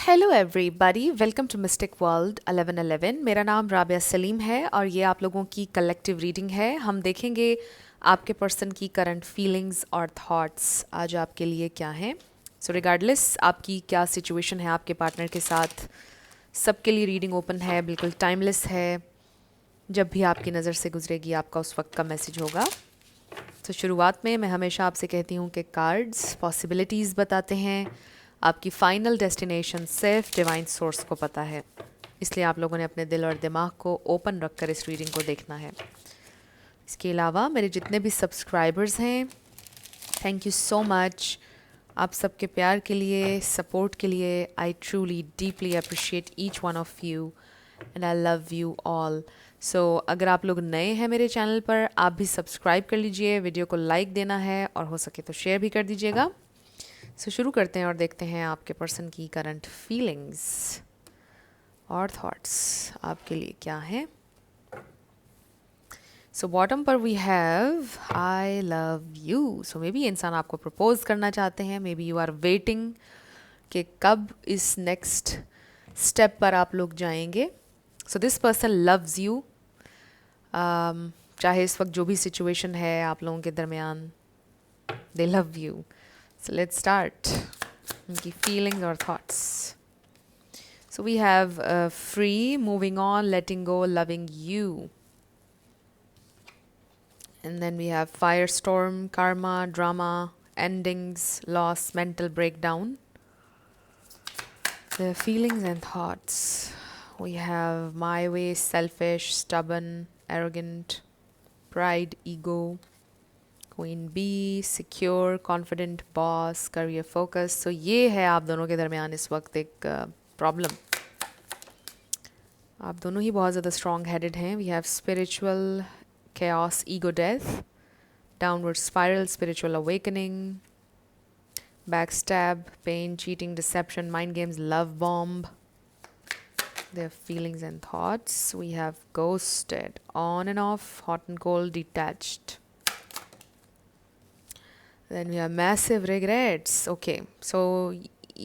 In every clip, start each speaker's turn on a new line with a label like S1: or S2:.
S1: Hello everybody, welcome to mystic world 1111। मेरा नाम राबिया सलीम है और ये आप लोगों की कलेक्टिव रीडिंग है। हम देखेंगे आपके पर्सन की करंट फीलिंग्स और थॉट्स आज आपके लिए क्या हैं। सो रिगार्डलेस आपकी क्या सिचुएशन है आपके पार्टनर के साथ, सबके लिए रीडिंग ओपन है, बिल्कुल टाइमलेस है। जब भी आपकी नज़र से गुजरेगी आपका उस वक्त का मैसेज होगा। तो शुरुआत में मैं हमेशा आपसे कहती हूँ कि कार्ड्स पॉसिबिलिटीज़ बताते हैं, आपकी फ़ाइनल डेस्टिनेशन सिर्फ डिवाइन सोर्स को पता है। इसलिए आप लोगों ने अपने दिल और दिमाग को ओपन रखकर इस रीडिंग को देखना है। इसके अलावा मेरे जितने भी सब्सक्राइबर्स हैं, थैंक यू सो मच आप सबके प्यार के लिए, सपोर्ट के लिए। I truly deeply appreciate each one of you and I love you all. So अगर आप लोग नए हैं मेरे चैनल पर, आप भी सब्सक्राइब कर लीजिए, वीडियो को लाइक देना है और हो सके तो शेयर भी कर दीजिएगा। सो शुरू करते हैं और देखते हैं आपके पर्सन की करंट फीलिंग्स और थॉट्स आपके लिए क्या हैं। सो बॉटम पर we have I love you. So may be इंसान आपको प्रपोज करना चाहते हैं, may be you are waiting कि कब इस नेक्स्ट स्टेप पर आप लोग जाएंगे। So this person loves you, चाहे इस वक्त जो भी सिचुएशन है आप लोगों के दरमियान, they love you. So let's start उनकी फीलिंग्स और thoughts. So we have free, moving on, letting go, loving you. And then we have firestorm, karma, drama, endings, loss, mental breakdown. The feelings and thoughts. We have my way, selfish, stubborn, arrogant, pride, ego. Queen bee, secure, confident, boss, career focus. So ये है आप दोनों के दरमियान इस वक्त एक problem. आप दोनों ही बहुत ज़्यादा स्ट्रॉन्ग हेडेड हैं। We have spiritual chaos, ego death, downward spiral, spiritual awakening, backstab, pain, cheating, deception, mind games, love bomb. Their feelings and thoughts. We have ghosted, on and off, hot and cold, detached. Then we have massive regrets. Okay, so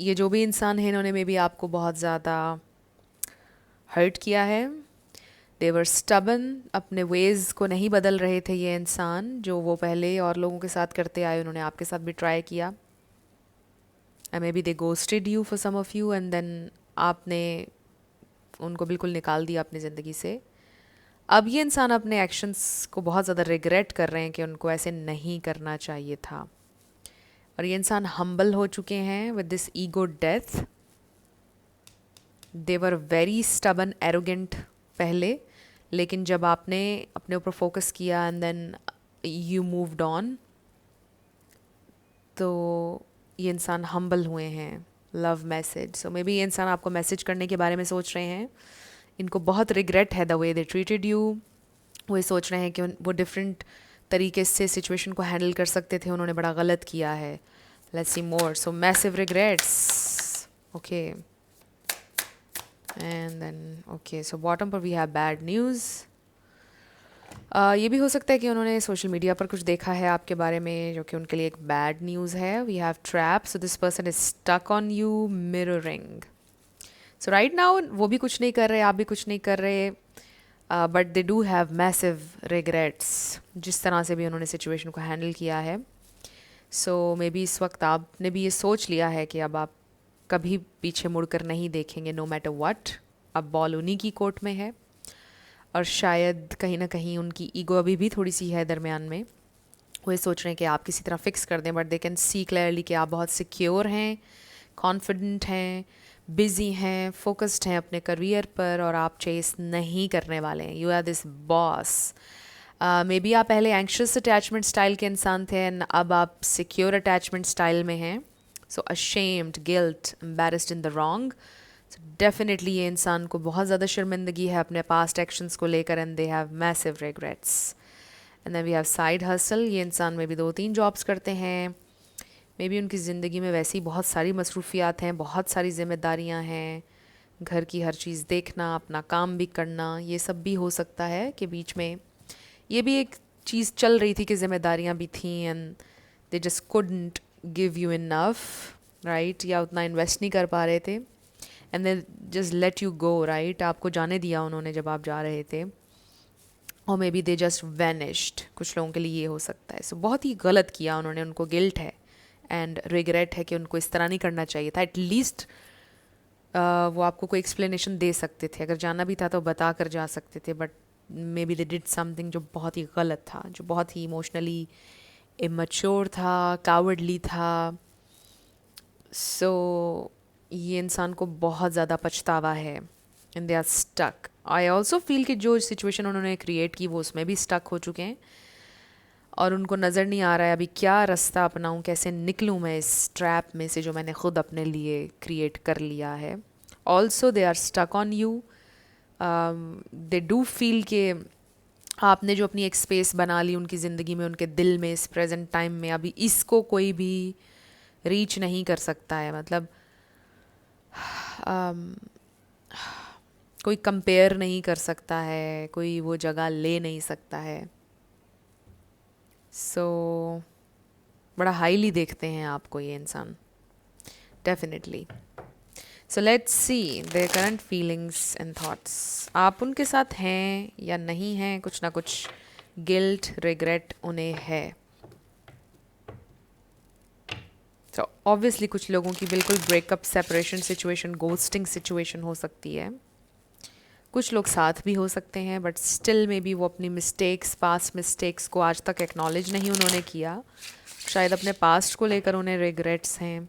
S1: ये जो भी इंसान है इन्होंने may be आपको बहुत ज़्यादा hurt किया है। देवर स्टबन, अपने वेज़ को नहीं बदल रहे थे ये इंसान, जो वो पहले और लोगों के साथ करते आए उन्होंने आपके साथ भी ट्राई किया। And may B they ghosted you for some of you and then आपने उनको बिल्कुल निकाल दिया अपनी ज़िंदगी से। अब ये इंसान अपने एक्शंस को बहुत ज़्यादा रिग्रेट कर रहे हैं कि उनको ऐसे नहीं करना चाहिए था। और ये इंसान हम्बल हो चुके हैं with this ego death. They were very stubborn, arrogant पहले, लेकिन जब आपने अपने ऊपर फोकस किया and then you moved on, तो ये इंसान हम्बल हुए हैं। Love message. So may be ये इंसान आपको मैसेज करने के बारे में सोच रहे हैं। इनको बहुत रिग्रेट है the way they treated you. वो ये सोच रहे हैं कि वो डिफरेंट तरीके से सिचुएशन को हैंडल कर सकते थे, उन्होंने बड़ा गलत किया है। Let's see more. So massive regrets. Okay, and then okay, so bottom पर वी हैव बैड न्यूज़। ये भी हो सकता है कि उन्होंने सोशल मीडिया पर कुछ देखा है आपके बारे में जो कि उनके लिए एक बैड न्यूज़ है। We have trap. So this person is stuck on you, mirroring. So right now वो भी कुछ नहीं कर रहे, आप भी कुछ नहीं कर रहे, but they do have massive regrets जिस तरह से भी उन्होंने सिचुएशन को हैंडल किया है। सो मे बी इस वक्त आपने भी ये सोच लिया है कि अब आप कभी पीछे मुड़कर नहीं देखेंगे, नो मैटर व्हाट। अब बॉल उन्हीं की कोर्ट में है और शायद कहीं ना कहीं उनकी ईगो अभी भी थोड़ी सी है दरमियान में। वो ये सोच रहे हैं कि आप किसी तरह फिक्स कर दें, but they can see clearly कि आप बहुत सिक्योर हैं, कॉन्फिडेंट हैं, बिजी हैं, फोकस्ड हैं अपने करियर पर और आप चेस नहीं करने वाले हैं। You are this boss. May be आप पहले एंक्शस अटैचमेंट स्टाइल के इंसान थे एंड अब आप सिक्योर अटैचमेंट स्टाइल में हैं। सो ashamed, guilt, embarrassed in the wrong. So definitely ये इंसान को बहुत ज़्यादा शर्मिंदगी है अपने पास्ट एक्शंस को लेकर and they have massive regrets. And then we have side hustle. ये इंसान में भी 2-3 जॉब्स करते हैं। मे बी उनकी ज़िंदगी में वैसी बहुत सारी मसरूफियात हैं, बहुत सारी जिम्मेदारियां हैं, घर की हर चीज़ देखना, अपना काम भी करना, ये सब भी हो सकता है कि बीच में ये भी एक चीज़ चल रही थी कि जिम्मेदारियां भी थी and they just couldn't give you enough, right, या उतना इन्वेस्ट नहीं कर पा रहे थे। And they just let you go, right? आपको जाने दिया उन्होंने जब आप जा रहे थे, और may be they just vanished. कुछ लोगों के लिए ये हो सकता है। सो बहुत ही गलत किया उन्होंने, उनको गिल्ट है एंड रिग्रेट है कि उनको इस तरह नहीं करना चाहिए था। एटलीस्ट वो आपको कोई एक्सप्लेनेशन दे सकते थे, अगर जाना भी था तो बता कर जा सकते थे, but may B they did something जो बहुत ही गलत था, जो बहुत ही इमोशनली इमैच्योर था, कावर्डली था। सो ये इंसान को बहुत ज़्यादा पछतावा है and they are stuck. I also feel कि जो सिचुएशन उन्होंने क्रिएट की वो उसमें भी स्टक हो चुके हैं, और उनको नज़र नहीं आ रहा है अभी क्या रास्ता अपनाऊं, कैसे निकलूं मैं इस ट्रैप में से जो मैंने खुद अपने लिए क्रिएट कर लिया है। Also they are stuck on you. They do feel कि आपने जो अपनी एक स्पेस बना ली उनकी ज़िंदगी में, उनके दिल में, इस प्रेजेंट टाइम में, अभी इसको कोई भी रीच नहीं कर सकता है। मतलब कोई कंपेयर नहीं कर सकता है, कोई वो जगह ले नहीं सकता है। सो बड़ा हाईली देखते हैं आपको ये इंसान, definitely. So let's see their current feelings and thoughts. आप उनके साथ हैं या नहीं हैं, कुछ ना कुछ गिल्ट, रिग्रेट उन्हें है। तो ऑब्वियसली कुछ लोगों की बिल्कुल breakup, separation situation, ghosting situation हो सकती है। कुछ लोग साथ भी हो सकते हैं, बट स्टिल में भी वो अपनी मिस्टेक्स, पास्ट मिस्टेक्स को आज तक एक्नॉलेज नहीं उन्होंने किया। शायद अपने पास्ट को लेकर उन्हें रिग्रेट्स हैं,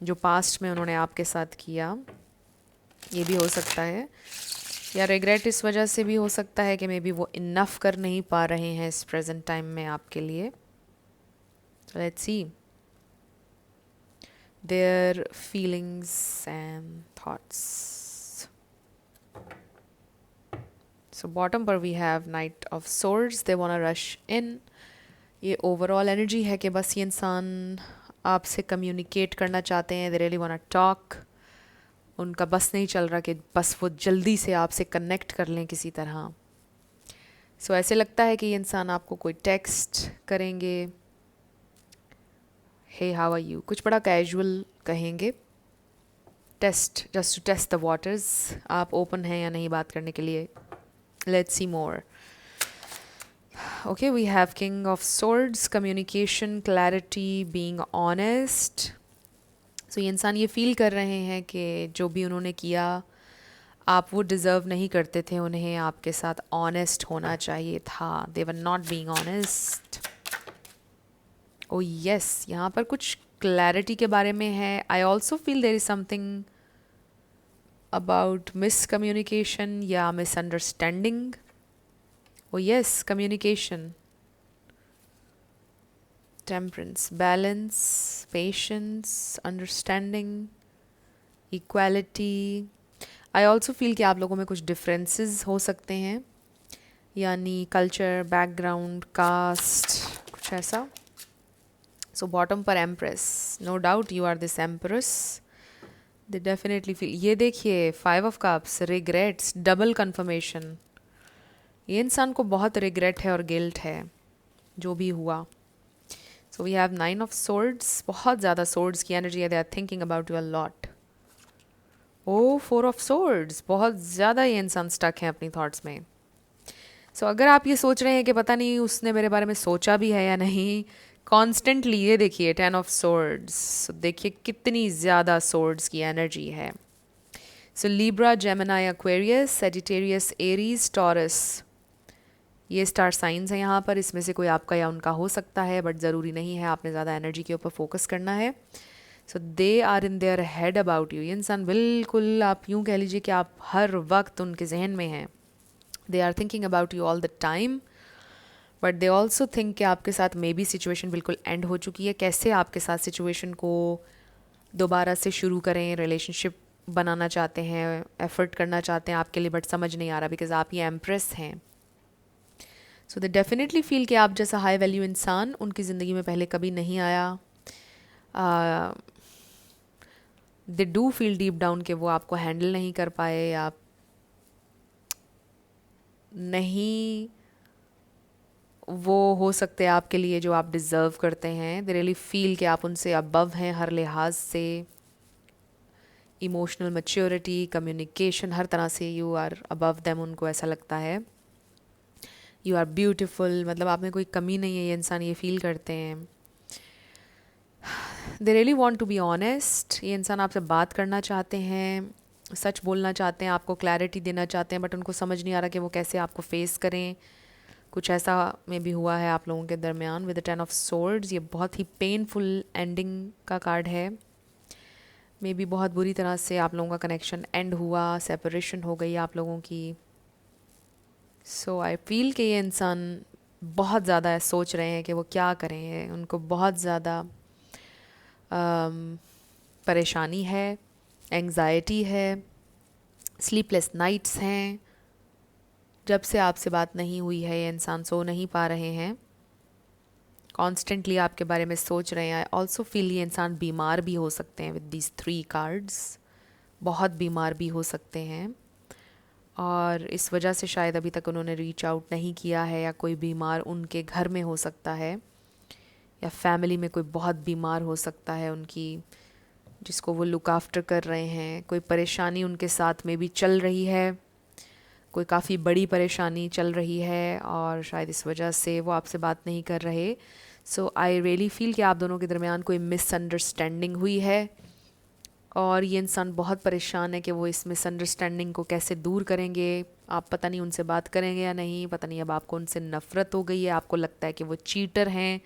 S1: जो पास्ट में उन्होंने आपके साथ किया, ये भी हो सकता है। या रिग्रेट इस वजह से भी हो सकता है कि मे बी वो इनफ कर नहीं पा रहे हैं इस प्रेजेंट टाइम में आपके लिए। Let's see their feelings and thoughts. So bottom पर we have Knight of Swords, they want to rush in. ये ओवरऑल एनर्जी है कि बस ये इंसान आपसे कम्युनिकेट करना चाहते हैं, they really want to talk. उनका बस नहीं चल रहा कि बस वो जल्दी से आपसे कनेक्ट कर लें किसी तरह। सो ऐसे लगता है कि ये इंसान आपको कोई टेक्स्ट करेंगे, हे हाउ आर यू, कुछ बड़ा कैजुअल कहेंगे, test, just to test the waters, आप ओपन हैं या नहीं बात करने के लिए। Let's see more. Okay, we have King of Swords, communication, clarity, being honest. So ये इंसान ये फील कर रहे हैं कि जो भी उन्होंने किया आप वो डिज़र्व नहीं करते थे, उन्हें आपके साथ ऑनेस्ट होना चाहिए था। They were not being honest. Oh yes, यहाँ पर कुछ क्लैरिटी के बारे में है। I also feel there is something about miscommunication या misunderstanding. Oh yes, communication, temperance, balance, patience, understanding, equality. I also feel कि आप लोगों में कुछ differences हो सकते हैं, यानी culture, background, caste, कुछ ऐसा। So bottom पर empress, no doubt you are this empress. They definitely feel, ये देखिए 5 of cups, regrets, double confirmation. ये इंसान को बहुत रिग्रेट है और गिल्ट है जो भी हुआ। So we have 9 of swords, बहुत ज़्यादा swords की एनर्जी है, they are thinking about you a lot. Oh 4 of swords, बहुत ज़्यादा ये इंसान स्टक है अपनी थॉट्स में। सो अगर आप ये सोच रहे हैं कि पता नहीं उसने मेरे बारे में सोचा भी है या नहीं, कॉन्स्टेंटली ये देखिए 10 of swords, देखिए कितनी ज़्यादा swords की एनर्जी है। So Libra, Gemini, Aquarius, Sagittarius, Aries, Taurus, ये स्टार साइंस है यहाँ पर। इसमें से कोई आपका या उनका हो सकता है, बट ज़रूरी नहीं है, आपने ज़्यादा एनर्जी के ऊपर फोकस करना है। So they are in their head about you. ये इंसान बिल्कुल, आप यूँ कह लीजिए कि आप हर वक्त उनके जहन में हैं। They are thinking about you all the time, but they also think कि आपके साथ मे बी सिचुएशन बिल्कुल एंड हो चुकी है। कैसे आपके साथ सिचुएशन को दोबारा से शुरू करें, रिलेशनशिप बनाना चाहते हैं, एफर्ट करना चाहते हैं आपके लिए, बट समझ नहीं आ रहा बिकॉज आप ये एम्प्रेस हैं। सो दे डेफिनेटली फील कि आप जैसा हाई वैल्यू इंसान उनकी ज़िंदगी में पहले कभी नहीं आया। दे डू फील डीप डाउन कि वो आपको हैंडल नहीं कर पाए, आप नहीं वो हो सकते आपके लिए जो आप डिज़र्व करते हैं। दे रियली फील कि आप उनसे अबव हैं हर लिहाज से। इमोशनल मैच्योरिटी, कम्युनिकेशन, हर तरह से यू आर अबव देम, उनको ऐसा लगता है। यू आर ब्यूटिफुल, मतलब आप में कोई कमी नहीं है, ये इंसान ये फील करते हैं। They really want to be honest, ये इंसान आपसे बात करना चाहते हैं, सच बोलना चाहते हैं, आपको क्लैरिटी देना चाहते हैं, बट उनको समझ नहीं आ रहा कि वो कैसे आपको फेस करें। कुछ ऐसा में भी हुआ है आप लोगों के दरमियान विद द 10 ऑफ सोर्ड्स। ये बहुत ही पेनफुल एंडिंग का कार्ड है। मे बी बहुत बुरी तरह से आप लोगों का कनेक्शन एंड हुआ, सेपरेशन हो गई आप लोगों की। सो आई फील कि ये इंसान बहुत ज़्यादा सोच रहे हैं कि वो क्या करें। उनको बहुत ज़्यादा परेशानी है, एंग्जाइटी है, स्लीपलेस नाइट्स हैं। जब से आपसे बात नहीं हुई है ये इंसान सो नहीं पा रहे हैं, कॉन्स्टेंटली आपके बारे में सोच रहे हैं। आई ऑल्सो फील ये इंसान बीमार भी हो सकते हैं विद दीज 3 कार्ड्स, बहुत बीमार भी हो सकते हैं, और इस वजह से शायद अभी तक उन्होंने रीच आउट नहीं किया है, या कोई बीमार उनके घर में हो सकता है, या फैमिली में कोई बहुत बीमार हो सकता है उनकी, जिसको वो लुक आफ्टर कर रहे हैं। कोई परेशानी उनके साथ में भी चल रही है, कोई काफ़ी बड़ी परेशानी चल रही है, और शायद इस वजह से वो आपसे बात नहीं कर रहे। सो आई रियली फील कि आप दोनों के दरमियान कोई मिसअंडरस्टैंडिंग हुई है, और ये इंसान बहुत परेशान है कि वो इस मिसअंडरस्टैंडिंग को कैसे दूर करेंगे। आप पता नहीं उनसे बात करेंगे या नहीं, पता नहीं अब आपको उनसे नफ़रत हो गई है, आपको लगता है कि वो चीटर हैं,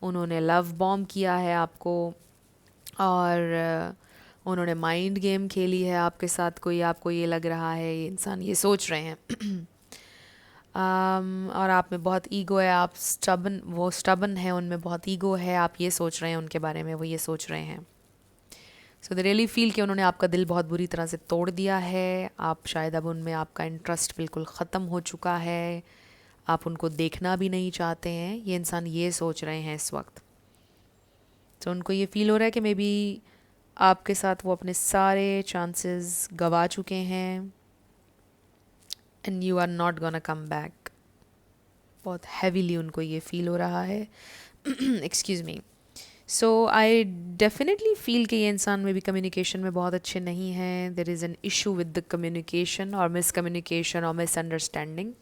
S1: उन्होंने लव बॉम्ब किया है आपको, और उन्होंने माइंड गेम खेली है आपके साथ कोई, आपको ये लग रहा है, ये इंसान ये सोच रहे हैं। और आप में बहुत ईगो है, आप स्टबन, वो स्टबन है, उनमें बहुत ईगो है, आप ये सोच रहे हैं उनके बारे में, वो ये सोच रहे हैं। सो दे रियली फील कि उन्होंने आपका दिल बहुत बुरी तरह से तोड़ दिया है। आप शायद अब उनमें, आपका इंटरेस्ट बिल्कुल ख़त्म हो चुका है, आप उनको देखना भी नहीं चाहते हैं, ये इंसान ये सोच रहे हैं इस वक्त। तो उनको ये फील हो रहा है कि मे बी आपके साथ वो अपने सारे चांसेस गवा चुके हैं, and you are not gonna come back. बहुत हैवीली उनको ये फील हो रहा है। Excuse me. So I definitely feel कि ये इंसान में भी कम्युनिकेशन में बहुत अच्छे नहीं हैं। There is an issue with the communication, और मिसकम्युनिकेशन, और मिसअंडरस्टैंडिंग।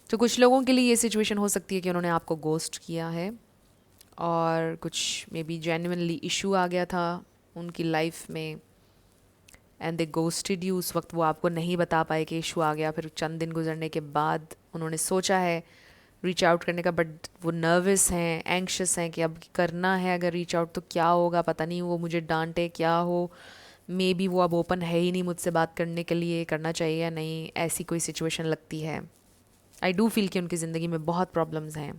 S1: तो कुछ लोगों के लिए ये सिचुएशन हो सकती है कि उन्होंने आपको गोस्ट किया है, और कुछ मे बी जेन्युइनली इशू आ गया था उनकी लाइफ में, एंड दे गोस्टेड यू। उस वक्त वो आपको नहीं बता पाए कि इशू आ गया, फिर चंद दिन गुजरने के बाद उन्होंने सोचा है रीच आउट करने का, बट वो नर्वस हैं, एंक्शस हैं कि अब करना है, अगर रीच आउट तो क्या होगा, पता नहीं वो मुझे डांटे क्या हो, मे बी वो अब ओपन है ही नहीं मुझसे बात करने के लिए, करना चाहिए या नहीं, ऐसी कोई सिचुएशन लगती है। आई डू फील कि उनकी ज़िंदगी में बहुत प्रॉब्लम्स हैं,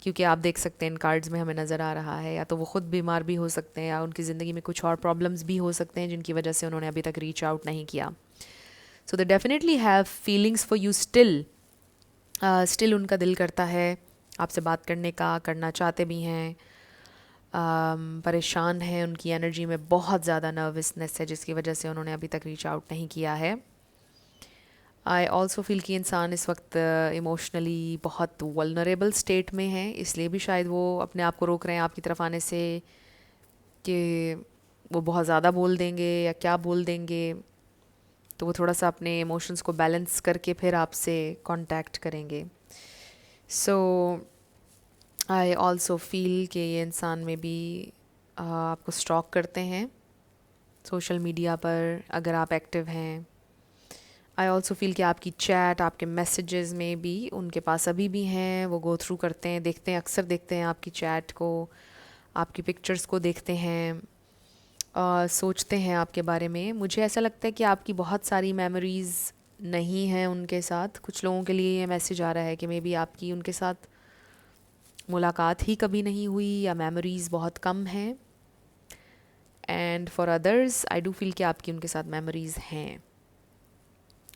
S1: क्योंकि आप देख सकते हैं इन कार्ड्स में हमें नज़र आ रहा है, या तो वो ख़ुद बीमार भी हो सकते हैं, या उनकी ज़िंदगी में कुछ और प्रॉब्लम्स भी हो सकते हैं जिनकी वजह से उन्होंने अभी तक रीच आउट नहीं किया। So they definitely have feelings for you still. Still उनका दिल करता है आपसे बात करने का, करना चाहते भी हैं, परेशान हैं, उनकी एनर्जी में बहुत ज़्यादा नर्वसनेस है, जिसकी वजह से उन्होंने अभी तक रीच आउट नहीं किया है। आई ऑल्सो फील कि इंसान इस वक्त इमोशनली बहुत वल्नरेबल स्टेट में है, इसलिए भी शायद वो अपने आप को रोक रहे हैं आपकी तरफ आने से, कि वो बहुत ज़्यादा बोल देंगे या क्या बोल देंगे। तो वो थोड़ा सा अपने इमोशंस को बैलेंस करके फिर आपसे कांटेक्ट करेंगे। सो आई ऑल्सो फील कि ये इंसान में भी आपको स्टॉक करते हैं सोशल मीडिया पर, अगर आप एक्टिव हैं। आई ऑल्सो फील कि आपकी चैट, आपके मैसेजेस में भी उनके पास अभी भी हैं, वो गो थ्रू करते हैं, देखते हैं, अक्सर देखते हैं आपकी चैट को, आपकी पिक्चर्स को देखते हैं, सोचते हैं आपके बारे में। मुझे ऐसा लगता है कि आपकी बहुत सारी मेमोरीज़ नहीं हैं उनके साथ। कुछ लोगों के लिए ये मैसेज आ रहा है कि मे बी आपकी उनके साथ मुलाकात ही कभी नहीं हुई, या मेमोरीज़ बहुत कम हैं। And for others I do feel कि आपकी उनके साथ मेमोरीज़ हैं,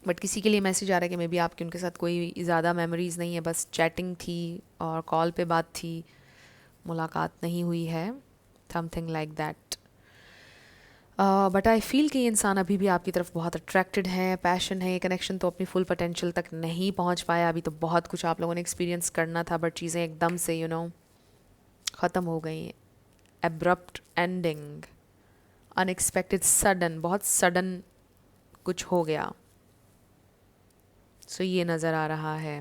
S1: बट किसी के लिए मैसेज आ रहा है कि मे बी आपकी उनके साथ कोई ज़्यादा मेमोरीज़ नहीं है, बस चैटिंग थी और कॉल पे बात थी, मुलाकात नहीं हुई है, something like that. But I feel कि ये इंसान अभी भी आपकी तरफ बहुत अट्रैक्टेड है, पैशन है, ये कनेक्शन तो अपनी फुल पोटेंशियल तक नहीं पहुंच पाया। अभी तो बहुत कुछ आप लोगों ने एक्सपीरियंस करना था, बट चीज़ें एकदम से ख़त्म हो गई, एब्रप्ट एंडिंग। अनएक्सपेक्टेड, सडन, बहुत सडन कुछ हो गया. सो ये नज़र आ रहा है.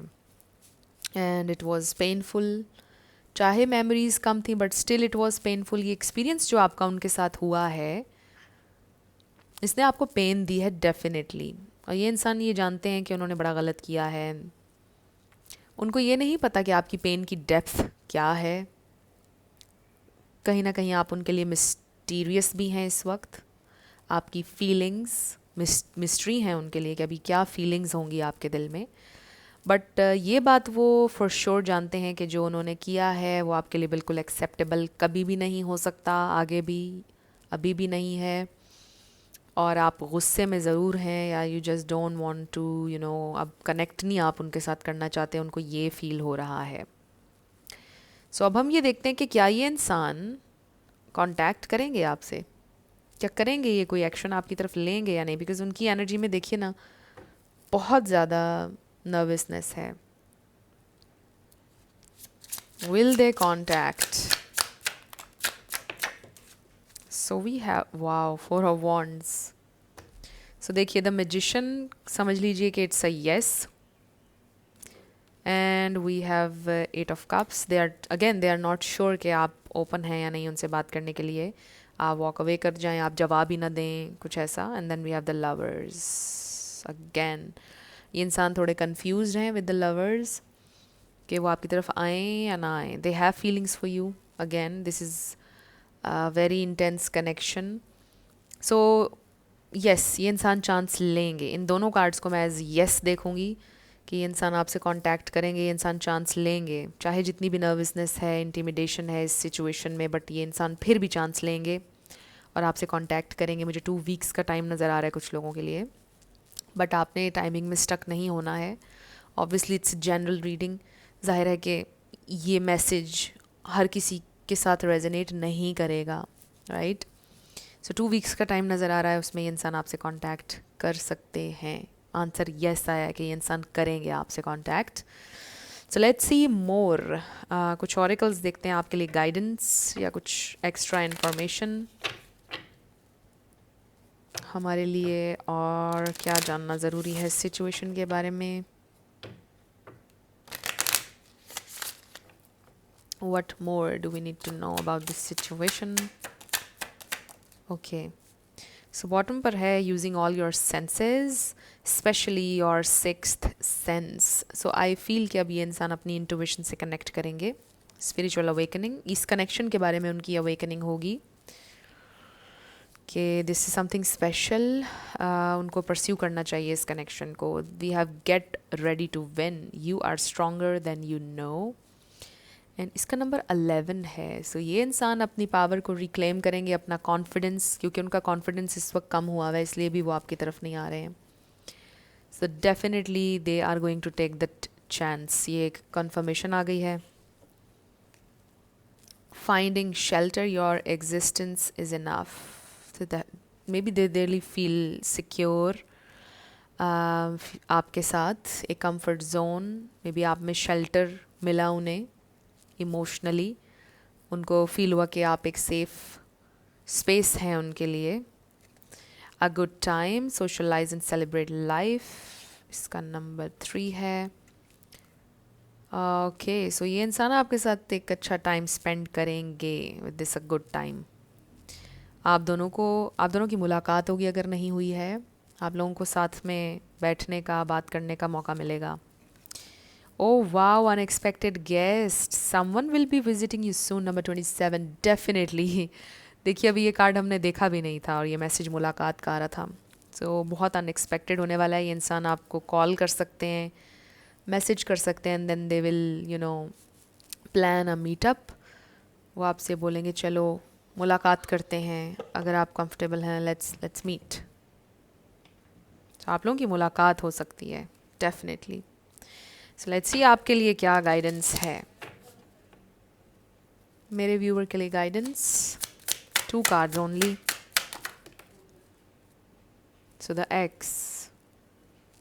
S1: And it was painful. चाहे मेमोरीज कम थी but still it was painful. ये एक्सपीरियंस जो आपका उनके साथ हुआ है, इसने आपको पेन दी है डेफिनेटली. और ये इंसान ये जानते हैं कि उन्होंने बड़ा गलत किया है. उनको ये नहीं पता कि आपकी पेन की डेप्थ क्या है. कहीं ना कहीं आप उनके लिए मिस्टीरियस भी हैं इस वक्त. आपकी फीलिंग्स मिस्ट्री हैं उनके लिए कि अभी क्या फीलिंग्स होंगी आपके दिल में. बट ये बात वो फॉर श्योर जानते हैं कि जो उन्होंने किया है वो आपके लिए बिल्कुल एक्सेप्टेबल कभी भी नहीं हो सकता, आगे भी, अभी भी नहीं है. और आप गुस्से में ज़रूर हैं, या you just don't want to अब कनेक्ट नहीं आप उनके साथ करना चाहते, उनको ये फील हो रहा है. सो अब हम ये देखते हैं कि क्या ये इंसान कांटेक्ट करेंगे आपसे, क्या करेंगे, ये कोई एक्शन आपकी तरफ लेंगे या नहीं. बिकॉज उनकी एनर्जी में देखिए ना, बहुत ज़्यादा नर्वसनेस है. Will they contact. So we have wow 4 of wands. So देखिए द मैजिशियन समझ लीजिए कि it's a yes. And we have 8 of cups. They are not sure कि आप ओपन हैं या नहीं उनसे बात करने के लिए. आप वॉक अवे कर जाएं, आप जवाब ही ना दें, कुछ ऐसा. And then we have the lovers again. ये इंसान थोड़े कंफ्यूज हैं विद द लवर्स कि वो आपकी तरफ आएँ या ना आएँ. They have feelings for you. Again this is very intense connection. So yes, ये इंसान चांस लेंगे. इन दोनों कार्ड्स को मैं एज यस देखूंगी कि ये इंसान आपसे कांटेक्ट करेंगे, ये इंसान चांस लेंगे. चाहे जितनी भी नर्वसनेस है, इंटिमिडेशन है इस सिचुएशन में, बट ये इंसान फिर भी चांस लेंगे और आपसे कांटेक्ट करेंगे. मुझे 2 वीक्स का टाइम नज़र आ रहा है कुछ लोगों के लिए, बट आपने टाइमिंग में स्टक नहीं होना है. Obviously it's general reading. जाहिर है कि ये मैसेज हर किसी के साथ रेजोनेट नहीं करेगा, राइट. सो 2 वीक्स का टाइम नज़र आ रहा है, उसमें ये इंसान आपसे कांटेक्ट कर सकते हैं. आंसर येस आया कि ये इंसान करेंगे आपसे कांटेक्ट. सो लेट्स सी मोर. कुछ ऑरिकल्स देखते हैं आपके लिए, गाइडेंस या कुछ एक्स्ट्रा इन्फॉर्मेशन हमारे लिए, और क्या जानना ज़रूरी है इस सिचुएशन के बारे में. What more do we need to know about this situation? Okay. So bottom पर है using all your senses, especially your 6th sense. So I feel कि अब ये इंसान अपनी intuition से connect करेंगे. Spiritual awakening. इस connection के बारे में उनकी awakening होगी कि this is something special. उनको pursue करना चाहिए इस connection को. We have get ready to win. You are stronger than you know. And इसका नंबर 11 है. सो ये इंसान अपनी पावर को रिक्लेम करेंगे, अपना कॉन्फिडेंस, क्योंकि उनका कॉन्फिडेंस इस वक्त कम हुआ है, इसलिए भी वो आपकी तरफ नहीं आ रहे हैं. So definitely they are going to take that chance. ये एक कन्फर्मेशन आ गई है. Finding shelter, your existence is enough. So that may be they really feel secure आपके साथ. एक कंफर्ट जोन, मे बी आप में शेल्टर मिला उन्हें इमोशनली. उनको फील हुआ कि आप एक सेफ स्पेस हैं उनके लिए. A good time, socialize and celebrate life. इसका नंबर 3 है. ओके. सो ये इंसान आपके साथ एक अच्छा टाइम स्पेंड करेंगे with this a good time. आप दोनों की मुलाकात होगी, अगर नहीं हुई है. आप लोगों को साथ में बैठने का, बात करने का मौका मिलेगा. Oh wow, unexpected guest. Someone will be visiting you soon. Number 27. Definitely. देखिए अभी ये कार्ड हमने देखा भी नहीं था और ये मैसेज मुलाकात का आ रहा था. सो बहुत अनएक्सपेक्टेड होने वाला है. ये इंसान आपको कॉल कर सकते हैं, मैसेज कर सकते हैं, and then they will plan a meetup. वो आपसे बोलेंगे चलो मुलाकात करते हैं, अगर आप कंफर्टेबल हैं, लेट्स मीट. तो आप लोगों की मुलाकात हो सकती है डेफिनेटली. सो लेट्स सी आपके लिए क्या गाइडेंस है. मेरे व्यूअर के लिए guidance, 2 cards only. So the ex,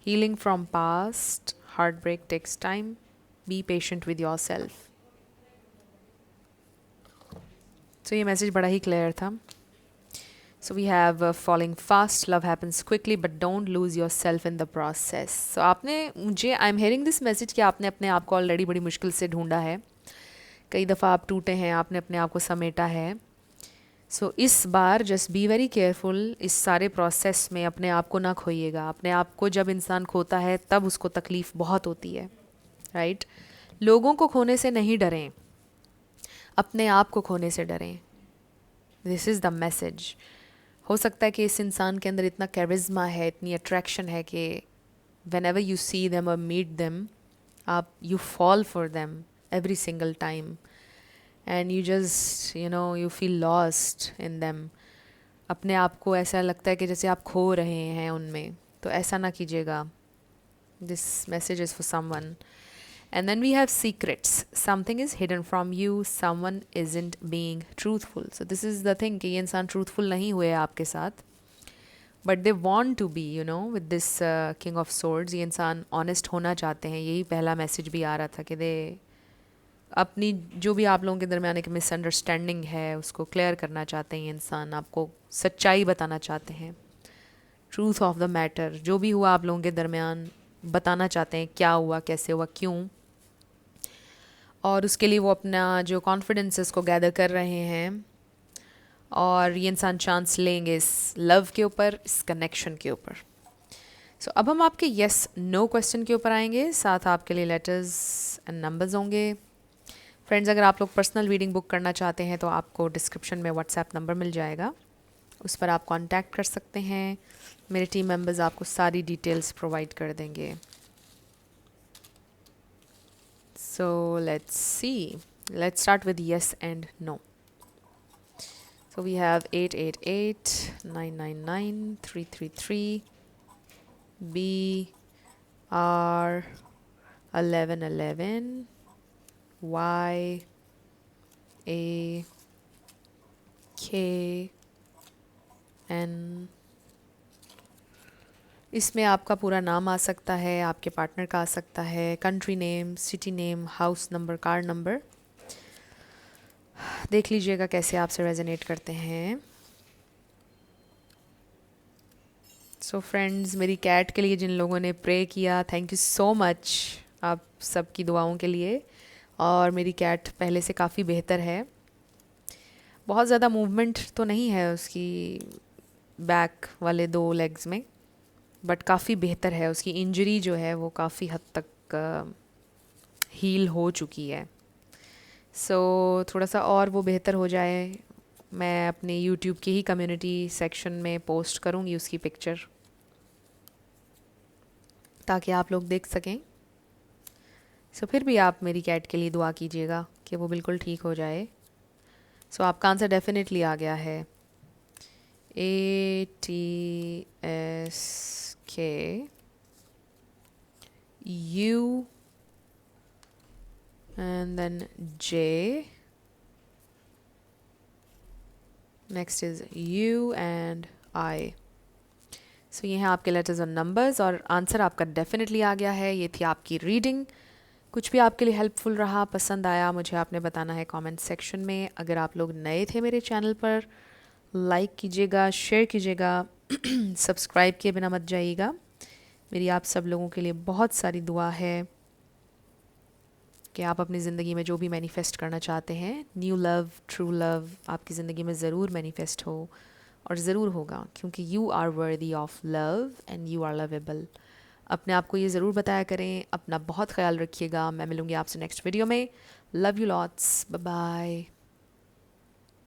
S1: healing from past, heartbreak takes time, be patient with yourself. So ये मैसेज बड़ा ही क्लियर था. So we have falling fast, love happens quickly but don't lose yourself in the process. So आपने मुझे, I am hearing this message कि आपने अपने आप को ऑलरेडी बड़ी मुश्किल से ढूंढा है, कई दफ़ा आप टूटे हैं, आपने अपने आप को समेटा है। सो इस बार जस्ट बी वेरी केयरफुल, इस सारे प्रोसेस में अपने आप को ना खोइएगा। अपने आप को जब इंसान खोता है तब उसको तकलीफ़ बहुत होती है, राइट? लोगों को खोने से नहीं डरें, अपने आप को खोने से डरें। This is the message. हो सकता है कि इस इंसान के अंदर इतना कैरिज्मा है, इतनी अट्रैक्शन है कि when ever you see them और मीट देम, आप you fall for them every single time and you just you feel lost in them. अपने आप को ऐसा लगता है कि जैसे आप खो रहे हैं उनमें, तो ऐसा ना कीजिएगा। This message is for someone. And then we have secrets. Something is hidden from you. Someone isn't being truthful. So this is the thing कि ये इंसान truthful नहीं हुए आपके साथ, but they want to be, with this King of Swords. ये इंसान honest होना चाहते हैं। यही पहला मैसेज भी आ रहा था कि दे अपनी जो भी आप लोगों के दरमियान एक मिसअंडरस्टैंडिंग है उसको क्लियर करना चाहते हैं। ये इंसान आपको सच्चाई बताना चाहते हैं, ट्रूथ ऑफ द मैटर, जो भी हुआ आप लोगों के दरमियान बताना चाहते हैं, क्या हुआ, कैसे हुआ, क्यों। और उसके लिए वो अपना जो कॉन्फिडेंस है उसको गैदर कर रहे हैं, और ये इंसान चांस लेंगे इस लव के ऊपर, इस कनेक्शन के ऊपर। सो अब हम आपके येस नो क्वेश्चन के ऊपर आएंगे, साथ आपके लिए लेटर्स एंड नंबर्स होंगे। फ्रेंड्स, अगर आप लोग पर्सनल रीडिंग बुक करना चाहते हैं तो आपको डिस्क्रिप्शन में व्हाट्सएप नंबर मिल जाएगा, उस पर आप कांटेक्ट कर सकते हैं। मेरे टीम मेंबर्स आपको सारी डिटेल्स प्रोवाइड कर देंगे। So let's see. Let's start with yes and no. So we have 888, 999, 333, B, R, 1111, Y, A, K, N। इसमें आपका पूरा नाम आ सकता है, आपके पार्टनर का आ सकता है, country name, city name, house number, car number. देख लीजिएगा कैसे आपसे रेजोनेट करते हैं। सो फ्रेंड्स, मेरी कैट के लिए जिन लोगों ने प्रे किया, थैंक यू सो मच आप सबकी दुआओं के लिए। और मेरी कैट पहले से काफ़ी बेहतर है। बहुत ज़्यादा मूवमेंट तो नहीं है उसकी बैक वाले 2 लेग्स में, बट काफ़ी बेहतर है। उसकी इंजरी जो है वो काफ़ी हद तक हील हो चुकी है। सो थोड़ा सा और वो बेहतर हो जाए, मैं अपने यूट्यूब की ही कम्युनिटी सेक्शन में पोस्ट करूँगी उसकी पिक्चर, ताकि आप लोग देख सकें। सो फिर भी आप मेरी कैट के लिए दुआ कीजिएगा कि वो बिल्कुल ठीक हो जाए। सो आपका आंसर डेफिनेटली आ गया है, ATSK U and then J, next is U and I। सो ये हैं आपके लेटर्स और नंबर्स, और आंसर आपका डेफिनेटली आ गया है। ये थी आपकी रीडिंग। कुछ भी आपके लिए हेल्पफुल रहा, पसंद आया, मुझे आपने बताना है कमेंट सेक्शन में। अगर आप लोग नए थे मेरे चैनल पर, लाइक कीजिएगा, शेयर कीजिएगा, सब्सक्राइब किए बिना मत जाइएगा। मेरी आप सब लोगों के लिए बहुत सारी दुआ है कि आप अपनी ज़िंदगी में जो भी मैनिफेस्ट करना चाहते हैं, न्यू लव, ट्रू लव, आपकी ज़िंदगी में ज़रूर मैनिफेस्ट हो, और ज़रूर होगा, क्योंकि you are worthy of love and you are lovable. अपने आप को ये ज़रूर बताया करें। अपना बहुत ख्याल रखिएगा। मैं मिलूँगी आपसे नेक्स्ट वीडियो में। Love you lots, bye bye.